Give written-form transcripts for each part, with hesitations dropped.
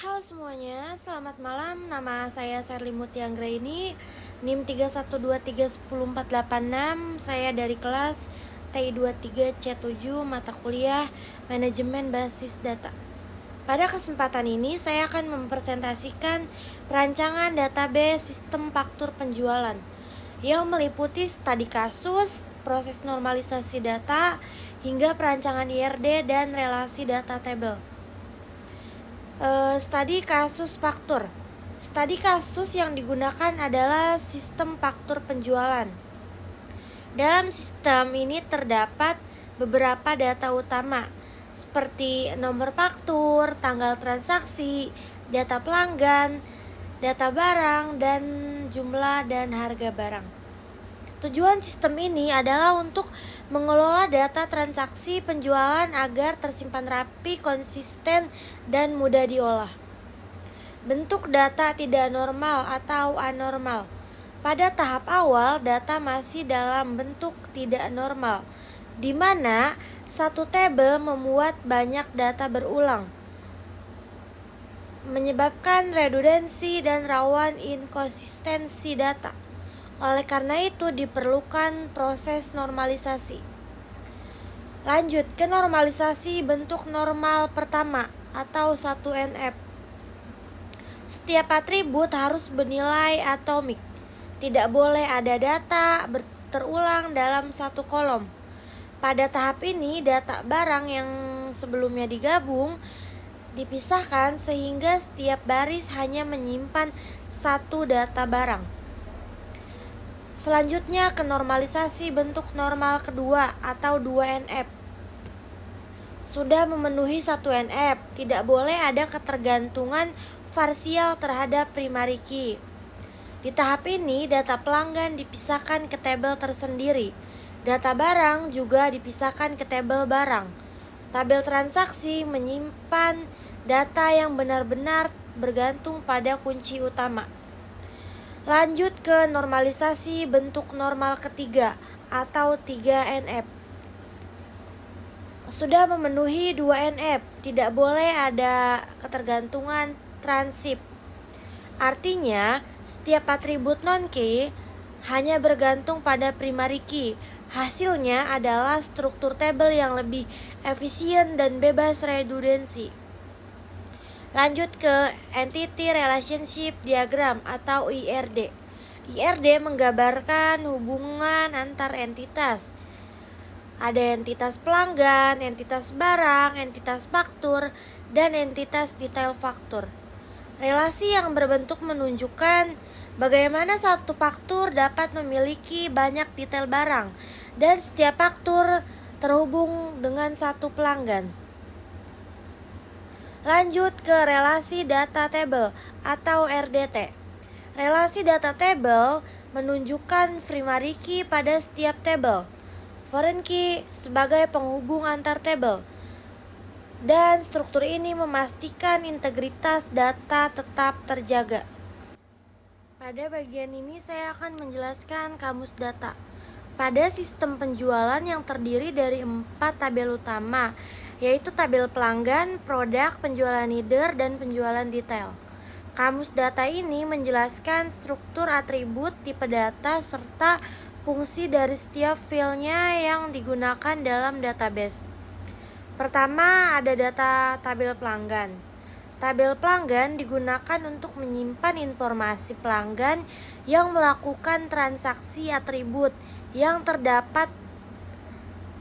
Halo semuanya, selamat malam. Nama saya Sherly Mutianggraini, NIM 3123104886. Saya dari kelas TI23C7 mata kuliah Manajemen Basis Data. Pada kesempatan ini saya akan mempresentasikan perancangan database sistem faktur penjualan yang meliputi studi kasus, proses normalisasi data, hingga perancangan IRD dan relasi data table. Studi kasus faktur. Studi kasus yang digunakan adalah sistem faktur penjualan. Dalam sistem ini terdapat beberapa data utama seperti nomor faktur, tanggal transaksi, data pelanggan, data barang, dan jumlah dan harga barang. Tujuan sistem ini adalah untuk mengelola data transaksi penjualan agar tersimpan rapi, konsisten, dan mudah diolah. Bentuk data tidak normal atau anormal. Pada tahap awal, data masih dalam bentuk tidak normal, di mana satu tabel memuat banyak data berulang, menyebabkan redundansi dan rawan inkonsistensi data. Oleh karena itu diperlukan proses normalisasi. Lanjut ke normalisasi bentuk normal pertama atau 1NF. Setiap atribut harus bernilai atomik. Tidak boleh ada data terulang dalam satu kolom. Pada tahap ini data barang yang sebelumnya digabung dipisahkan sehingga setiap baris hanya menyimpan satu data barang. Selanjutnya ke normalisasi bentuk normal kedua atau 2NF. Sudah memenuhi 1NF, tidak boleh ada ketergantungan parsial terhadap primary key. Di tahap ini data pelanggan dipisahkan ke tabel tersendiri. Data barang juga dipisahkan ke tabel barang. Tabel transaksi menyimpan data yang benar-benar bergantung pada kunci utama. Lanjut ke normalisasi bentuk normal ketiga atau 3NF. Sudah memenuhi 2NF, tidak boleh ada ketergantungan transip. Artinya, setiap atribut non-key hanya bergantung pada primary key. Hasilnya adalah struktur tabel yang lebih efisien dan bebas redundansi. Lanjut ke Entity Relationship Diagram atau IRD. IRD menggambarkan hubungan antar entitas. Ada entitas pelanggan, entitas barang, entitas faktur, dan entitas detail faktur. Relasi yang berbentuk menunjukkan bagaimana satu faktur dapat memiliki banyak detail barang dan setiap faktur terhubung dengan satu pelanggan. Lanjut ke relasi data table atau RDT. Relasi data table menunjukkan primary key pada setiap table, foreign key sebagai penghubung antar table, dan struktur ini memastikan integritas data tetap terjaga. Pada bagian ini saya akan menjelaskan kamus data. Pada sistem penjualan yang terdiri dari 4 tabel utama, yaitu tabel pelanggan, produk, penjualan leader, dan penjualan detail. Kamus data ini menjelaskan struktur atribut, tipe data, serta fungsi dari setiap filenya yang digunakan dalam database. Pertama, ada data tabel pelanggan. Tabel pelanggan digunakan untuk menyimpan informasi pelanggan yang melakukan transaksi atribut yang terdapat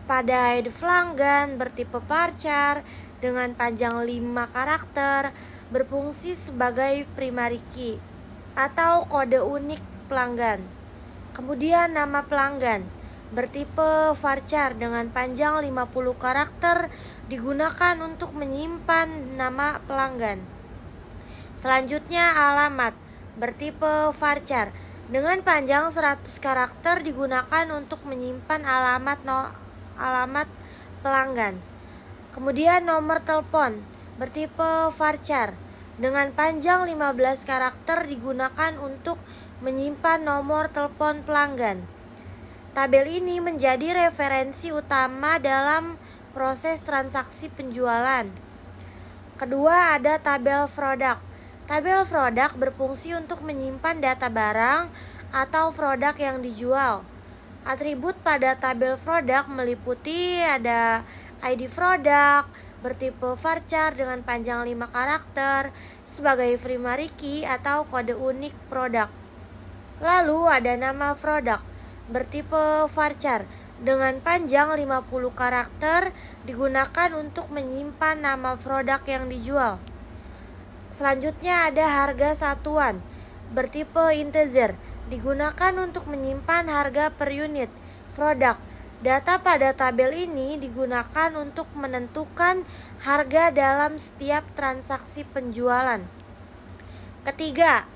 pada ID pelanggan bertipe varchar dengan panjang 5 karakter, berfungsi sebagai primary key atau kode unik pelanggan. Kemudian nama pelanggan bertipe varchar dengan panjang 50 karakter digunakan untuk menyimpan nama pelanggan. Selanjutnya alamat bertipe varchar dengan panjang 100 karakter digunakan untuk menyimpan alamat pelanggan. Kemudian nomor telepon bertipe varchar dengan panjang 15 karakter digunakan untuk menyimpan nomor telepon pelanggan. Tabel ini menjadi referensi utama dalam proses transaksi penjualan. Kedua, ada tabel produk. Tabel produk berfungsi untuk menyimpan data barang atau produk yang dijual. Atribut pada tabel produk meliputi ada ID produk bertipe varchar dengan panjang 5 karakter sebagai primary key atau kode unik produk. Lalu ada nama produk bertipe varchar dengan panjang 50 karakter digunakan untuk menyimpan nama produk yang dijual. Selanjutnya ada harga satuan bertipe integer digunakan untuk menyimpan harga per unit produk. Data pada tabel ini digunakan untuk menentukan harga dalam setiap transaksi penjualan. Ketiga,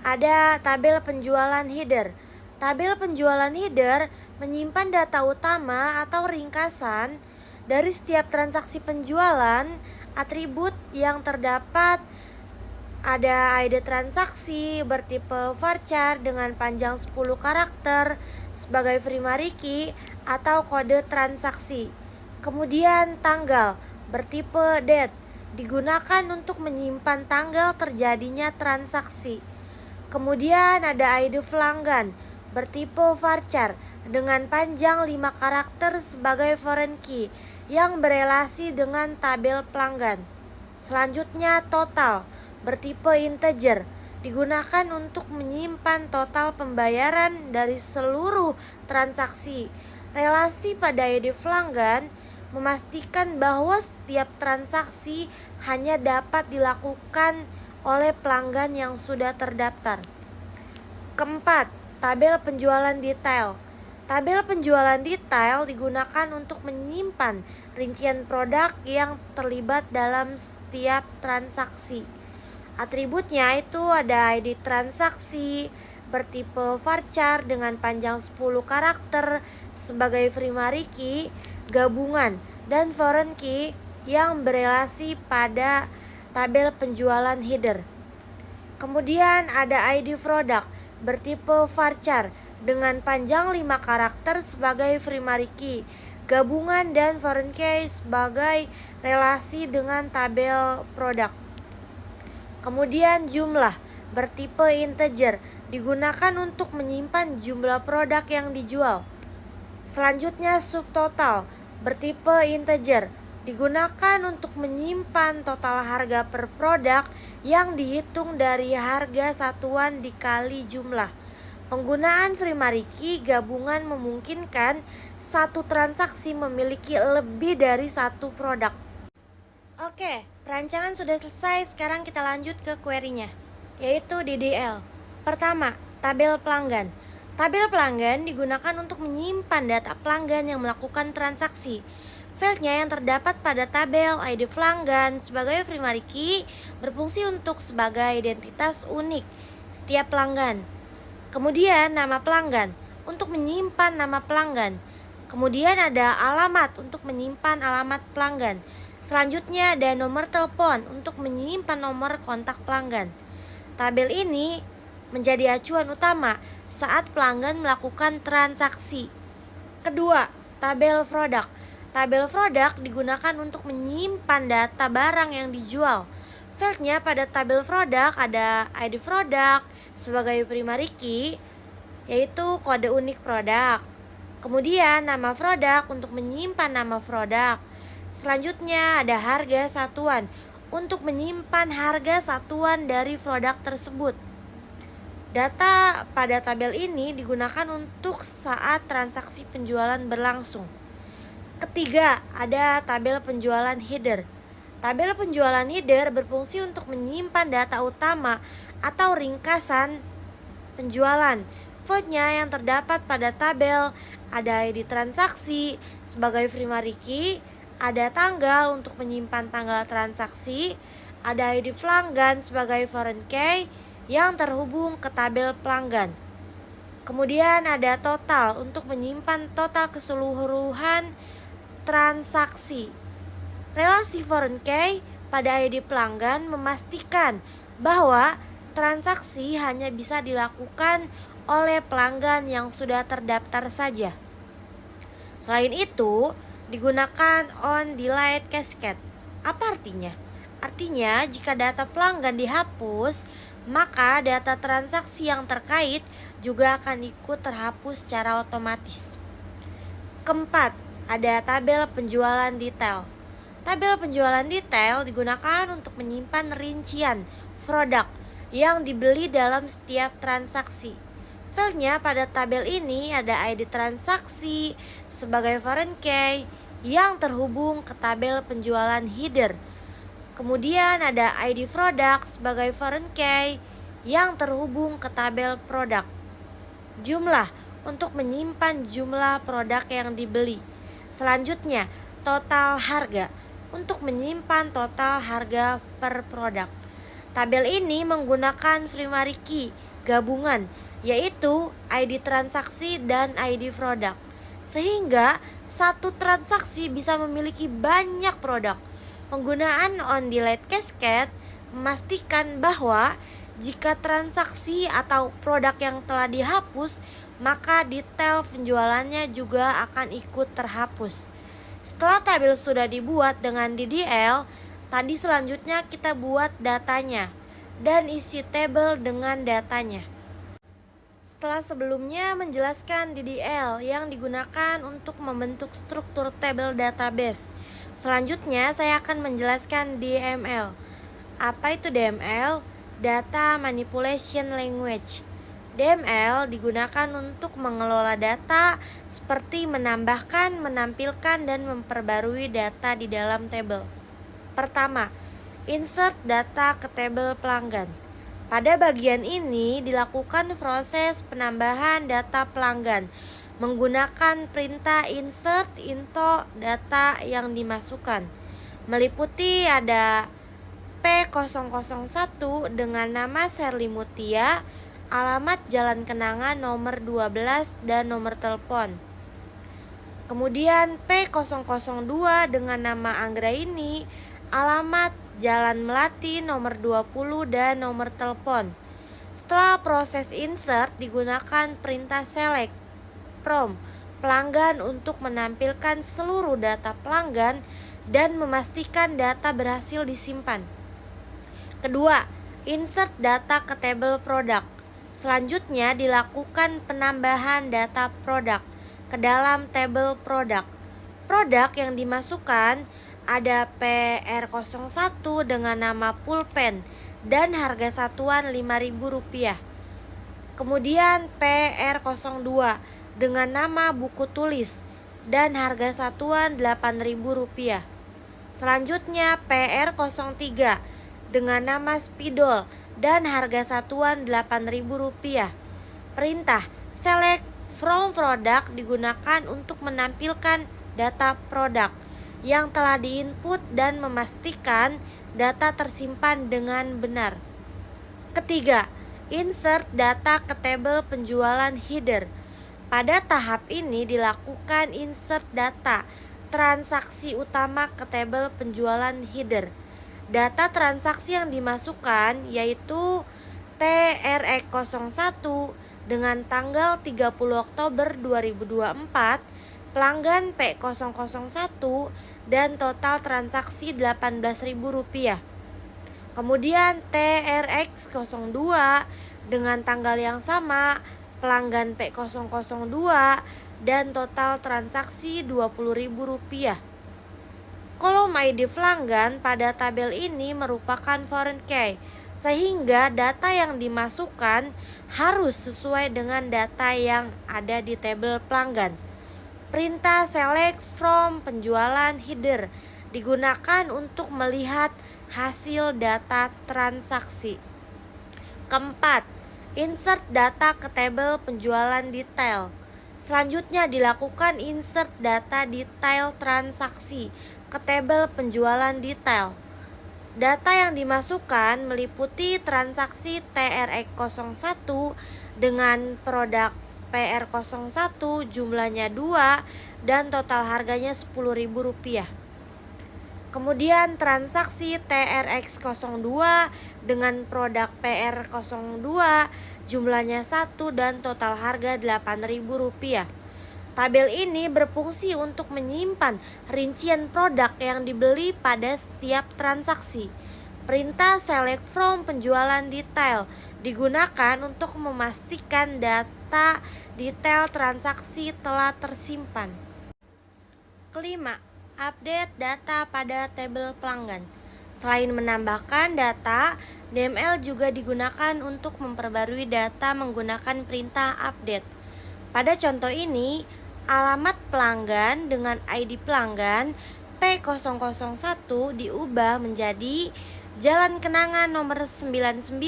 ada tabel penjualan header. Tabel penjualan header menyimpan data utama atau ringkasan dari setiap transaksi penjualan. Atribut yang terdapat ada ID transaksi bertipe varchar dengan panjang 10 karakter sebagai primary key atau kode transaksi. Kemudian tanggal bertipe date digunakan untuk menyimpan tanggal terjadinya transaksi. Kemudian ada ID pelanggan bertipe varchar dengan panjang 5 karakter sebagai foreign key yang berelasi dengan tabel pelanggan. Selanjutnya total bertipe integer digunakan untuk menyimpan total pembayaran dari seluruh transaksi. Relasi pada ID pelanggan memastikan bahwa setiap transaksi hanya dapat dilakukan oleh pelanggan yang sudah terdaftar. Keempat, tabel penjualan detail. Tabel penjualan detail digunakan untuk menyimpan rincian produk yang terlibat dalam setiap transaksi. Atributnya itu ada ID transaksi bertipe varchar dengan panjang 10 karakter sebagai primary key, gabungan, dan foreign key yang berelasi pada tabel penjualan header. Kemudian ada ID produk bertipe varchar dengan panjang 5 karakter sebagai primary key, gabungan, dan foreign key sebagai relasi dengan tabel produk. Kemudian jumlah bertipe integer digunakan untuk menyimpan jumlah produk yang dijual. Selanjutnya subtotal bertipe integer digunakan untuk menyimpan total harga per produk yang dihitung dari harga satuan dikali jumlah. Penggunaan primary key gabungan memungkinkan satu transaksi memiliki lebih dari satu produk. Oke, perancangan sudah selesai. Sekarang kita lanjut ke query-nya, yaitu DDL. Pertama, tabel pelanggan. Tabel pelanggan digunakan untuk menyimpan data pelanggan yang melakukan transaksi. Fieldnya yang terdapat pada tabel ID pelanggan sebagai primary key berfungsi untuk sebagai identitas unik setiap pelanggan. Kemudian nama pelanggan untuk menyimpan nama pelanggan. Kemudian ada alamat untuk menyimpan alamat pelanggan. Selanjutnya ada nomor telepon untuk menyimpan nomor kontak pelanggan. Tabel ini menjadi acuan utama saat pelanggan melakukan transaksi. Kedua, tabel produk. Tabel produk digunakan untuk menyimpan data barang yang dijual. Fieldnya pada tabel produk ada ID produk sebagai primary key, yaitu kode unik produk. Kemudian nama produk untuk menyimpan nama produk. Selanjutnya ada harga satuan untuk menyimpan harga satuan dari produk tersebut. Data pada tabel ini digunakan untuk saat transaksi penjualan berlangsung. Ketiga, ada tabel penjualan header. Tabel penjualan header berfungsi untuk menyimpan data utama atau ringkasan penjualan. Fieldnya yang terdapat pada tabel ada ID transaksi sebagai primary key, ada tanggal untuk menyimpan tanggal transaksi, ada ID pelanggan sebagai foreign key yang terhubung ke tabel pelanggan. Kemudian ada total untuk menyimpan total keseluruhan transaksi. Relasi foreign key pada ID pelanggan memastikan bahwa transaksi hanya bisa dilakukan oleh pelanggan yang sudah terdaftar saja. Selain itu, digunakan on delete cascade. Apa artinya? Artinya, jika data pelanggan dihapus, maka data transaksi yang terkait juga akan ikut terhapus secara otomatis. Keempat, ada tabel penjualan detail. Tabel penjualan detail digunakan untuk menyimpan rincian produk yang dibeli dalam setiap transaksi. Filenya pada tabel ini ada ID transaksi sebagai foreign key yang terhubung ke tabel penjualan header. Kemudian ada ID produk sebagai foreign key yang terhubung ke tabel produk. Jumlah untuk menyimpan jumlah produk yang dibeli. Selanjutnya, total harga untuk menyimpan total harga per produk. Tabel ini menggunakan primary key gabungan, yaitu ID transaksi dan ID produk. Sehingga satu transaksi bisa memiliki banyak produk. Penggunaan on delete cascade memastikan bahwa jika transaksi atau produk yang telah dihapus, maka detail penjualannya juga akan ikut terhapus. Setelah tabel sudah dibuat dengan DDL, tadi selanjutnya kita buat datanya dan isi tabel dengan datanya. Setelah sebelumnya menjelaskan DDL yang digunakan untuk membentuk struktur tabel database, selanjutnya saya akan menjelaskan DML. Apa itu DML? Data Manipulation Language. DML digunakan untuk mengelola data seperti menambahkan, menampilkan, dan memperbarui data di dalam tabel. Pertama, insert data ke tabel pelanggan. Pada bagian ini dilakukan proses penambahan data pelanggan menggunakan perintah insert into data yang dimasukkan. Meliputi ada P001 dengan nama Sherly Mutia, alamat Jalan Kenangan nomor 12 dan nomor telepon. Kemudian P002 dengan nama Anggraini, alamat Jalan Melati nomor 20 dan nomor telepon. Setelah proses insert digunakan perintah select from pelanggan untuk menampilkan seluruh data pelanggan dan memastikan data berhasil disimpan. Kedua, insert data ke tabel produk. Selanjutnya dilakukan penambahan data produk ke dalam tabel produk. Produk yang dimasukkan ada PR01 dengan nama pulpen dan harga satuan Rp5.000. Kemudian PR02 dengan nama buku tulis dan harga satuan Rp8.000. Selanjutnya PR03 dengan nama spidol dan harga satuan Rp8.000. Perintah select from product digunakan untuk menampilkan data produk yang telah diinput dan memastikan data tersimpan dengan benar. Ketiga, insert data ke tabel penjualan header. Pada tahap ini dilakukan insert data transaksi utama ke tabel penjualan header. Data transaksi yang dimasukkan yaitu TRX01 dengan tanggal 30 Oktober 2024, pelanggan P001 dan total transaksi Rp18.000. Kemudian TRX02 dengan tanggal yang sama, pelanggan P002 dan total transaksi Rp20.000. Kolom ID pelanggan pada tabel ini merupakan foreign key, sehingga data yang dimasukkan harus sesuai dengan data yang ada di tabel pelanggan. Perintah select from penjualan header digunakan untuk melihat hasil data transaksi. Keempat, insert data ke tabel penjualan detail. Selanjutnya dilakukan insert data detail transaksi ke tabel penjualan detail. Data yang dimasukkan meliputi transaksi TRX01 dengan produk PR01 jumlahnya 2 dan total harganya Rp10.000. Kemudian transaksi TRX02 dengan produk PR02 jumlahnya 1 dan total harga Rp8.000. Tabel ini berfungsi untuk menyimpan rincian produk yang dibeli pada setiap transaksi. Perintah select from penjualan detail digunakan untuk memastikan data detail transaksi telah tersimpan. Kelima, update data pada tabel pelanggan. Selain menambahkan data, DML juga digunakan untuk memperbarui data menggunakan perintah update. Pada contoh ini, alamat pelanggan dengan ID pelanggan P001 diubah menjadi Jalan Kenangan nomor 99.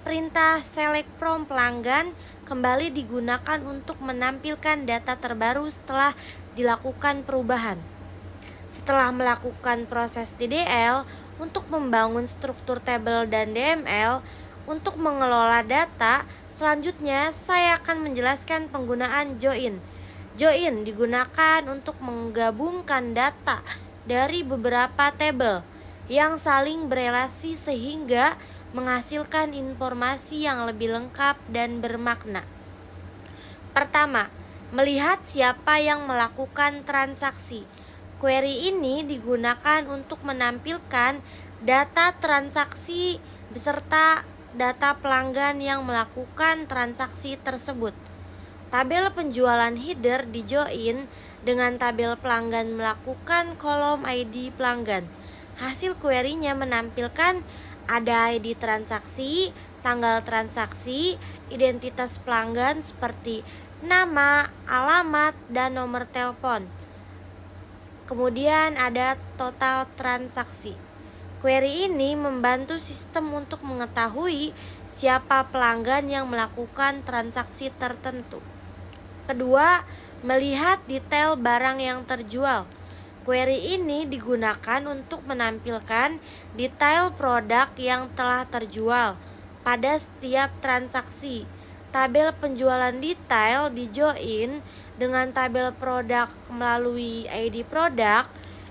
Perintah select from pelanggan kembali digunakan untuk menampilkan data terbaru setelah dilakukan perubahan. Setelah melakukan proses TDL untuk membangun struktur tabel dan DML untuk mengelola data, selanjutnya saya akan menjelaskan penggunaan join. Join digunakan untuk menggabungkan data dari beberapa tabel yang saling berelasi sehingga menghasilkan informasi yang lebih lengkap dan bermakna. Pertama, melihat siapa yang melakukan transaksi. Query ini digunakan untuk menampilkan data transaksi beserta data pelanggan yang melakukan transaksi tersebut. Tabel penjualan header di join dengan tabel pelanggan melakukan kolom ID pelanggan. Hasil query-nya menampilkan ada ID transaksi, tanggal transaksi, identitas pelanggan seperti nama, alamat, dan nomor telepon. Kemudian ada total transaksi. Query ini membantu sistem untuk mengetahui siapa pelanggan yang melakukan transaksi tertentu. Kedua, melihat detail barang yang terjual. Query ini digunakan untuk menampilkan detail produk yang telah terjual pada setiap transaksi. Tabel penjualan detail di join dengan tabel produk melalui ID produk.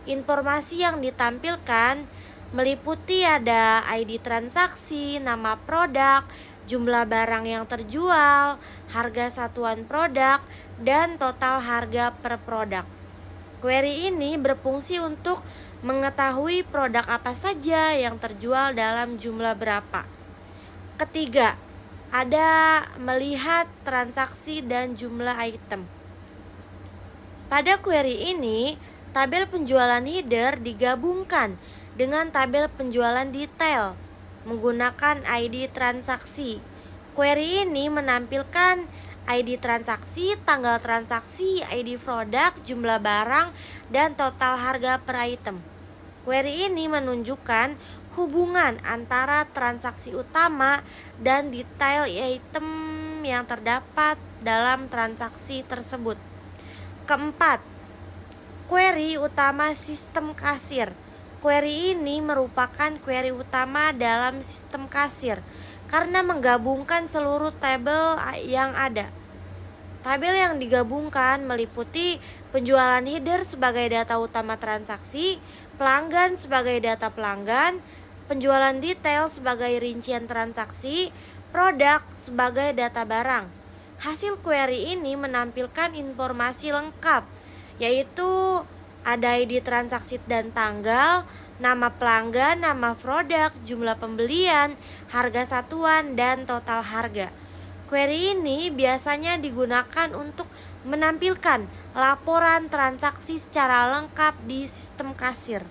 Informasi yang ditampilkan meliputi ada ID transaksi, nama produk, jumlah barang yang terjual, harga satuan produk, dan total harga per produk. Query ini berfungsi untuk mengetahui produk apa saja yang terjual dalam jumlah berapa. Ketiga, ada melihat transaksi dan jumlah item. Pada query ini, tabel penjualan header digabungkan dengan tabel penjualan detail menggunakan ID transaksi. Query ini menampilkan ID transaksi, tanggal transaksi, ID produk, jumlah barang, dan total harga per item. Query ini menunjukkan hubungan antara transaksi utama dan detail item yang terdapat dalam transaksi tersebut. Keempat, query utama sistem kasir. Query ini merupakan query utama dalam sistem kasir karena menggabungkan seluruh tabel yang ada. Tabel yang digabungkan meliputi penjualan header sebagai data utama transaksi, pelanggan sebagai data pelanggan, penjualan detail sebagai rincian transaksi, produk sebagai data barang. Hasil query ini menampilkan informasi lengkap, yaitu ada ID transaksi dan tanggal, nama pelanggan, nama produk, jumlah pembelian, harga satuan, dan total harga. Query ini biasanya digunakan untuk menampilkan laporan transaksi secara lengkap di sistem kasir.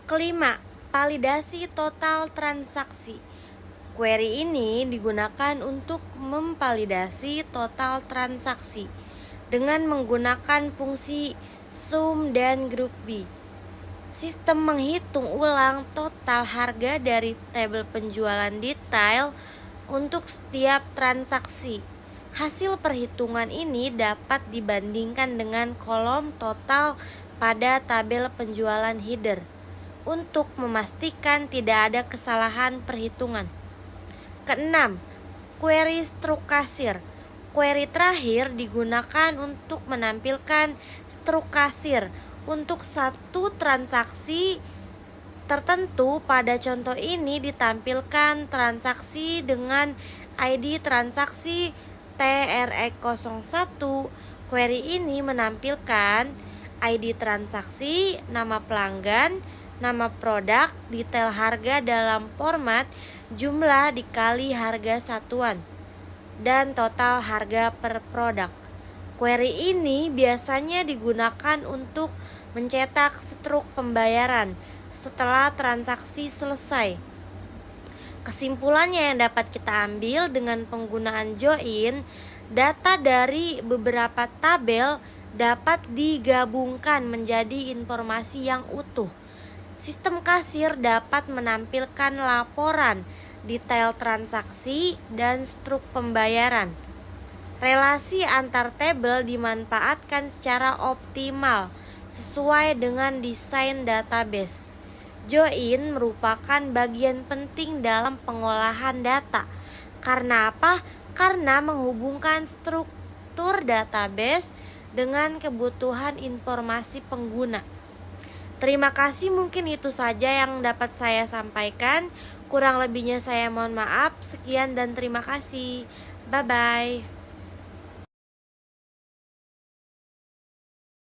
Kelima, validasi total transaksi. Query ini digunakan untuk memvalidasi total transaksi dengan menggunakan fungsi sum dan group by. Sistem menghitung ulang total harga dari tabel penjualan detail untuk setiap transaksi. Hasil perhitungan ini dapat dibandingkan dengan kolom total pada tabel penjualan header untuk memastikan tidak ada kesalahan perhitungan. Keenam, query struk kasir. Query terakhir digunakan untuk menampilkan struk kasir untuk satu transaksi tertentu. Pada contoh ini ditampilkan transaksi dengan ID transaksi TRE01. Query ini menampilkan ID transaksi, nama pelanggan, nama produk, detail harga dalam format jumlah dikali harga satuan, dan total harga per produk. Query ini biasanya digunakan untuk mencetak struk pembayaran setelah transaksi selesai. Kesimpulannya yang dapat kita ambil dengan penggunaan join, data dari beberapa tabel dapat digabungkan menjadi informasi yang utuh. Sistem kasir dapat menampilkan laporan, detail transaksi, dan struk pembayaran. Relasi antar tabel dimanfaatkan secara optimal sesuai dengan desain database. Join merupakan bagian penting dalam pengolahan data. Karena apa? Karena menghubungkan struktur database dengan kebutuhan informasi pengguna. Terima kasih, mungkin itu saja yang dapat saya sampaikan. Kurang lebihnya saya mohon maaf. Sekian dan terima kasih. Bye-bye.